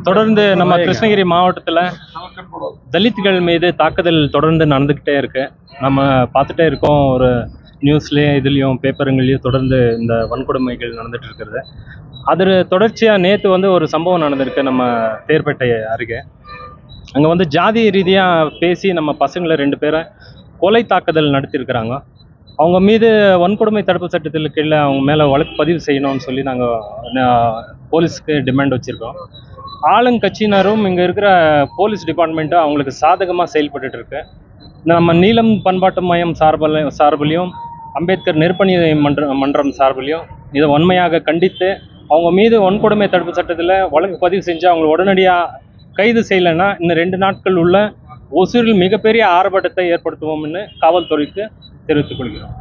தொடர்ந்து நம்ம கிருஷ்ணகிரி மாவட்டத்தில் தலித்துகள் மீது தாக்குதல் தொடர்ந்து நடந்துக்கிட்டே இருக்கு. நம்ம பார்த்துட்டே இருக்கோம். ஒரு நியூஸ்லேயும் இதுலேயும் பேப்பருங்கள்லேயும் தொடர்ந்து இந்த வன்கொடுமைகள் நடந்துட்டு இருக்கிறது. அது தொடர்ச்சியாக நேற்று ஒரு சம்பவம் நடந்திருக்கு நம்ம தேர்பேட்டை அருகே. அங்கே ஜாதி ரீதியாக பேசி நம்ம பசங்களை 2 பேரை கொலை தாக்குதல் நடத்தியிருக்கிறாங்க. அவங்க மீது வன்கொடுமை தடுப்பு சட்டத்தில் கீழே அவங்க மேலே வழக்கு பதிவு செய்யணும்னு சொல்லி நாங்கள் போலீஸுக்கு டிமாண்ட் வச்சுருக்கோம். ஆளுங்கட்சியினரும் இங்கே இருக்கிற போலீஸ் டிபார்ட்மெண்ட்டும் அவங்களுக்கு சாதகமாக செயல்பட்டு இருக்கு. நம்ம நீலம் பண்பாட்டு மையம் சார்பிலையும் அம்பேத்கர் நெருப்பணி மன்றம் சார்பிலையும் இதை வன்மையாக கண்டித்து அவங்க மீது வன்கொடுமை தடுப்பு சட்டத்தில் வழக்கு பதிவு செஞ்சு அவங்களை உடனடியாக கைது செய்யலைன்னா இன்னும் 2 நாட்கள் உள்ள ஒசூரில் மிகப்பெரிய ஆர்ப்பாட்டத்தை ஏற்படுத்துவோம்னு காவல்துறைக்கு தெரிவித்துக் கொள்கிறோம்.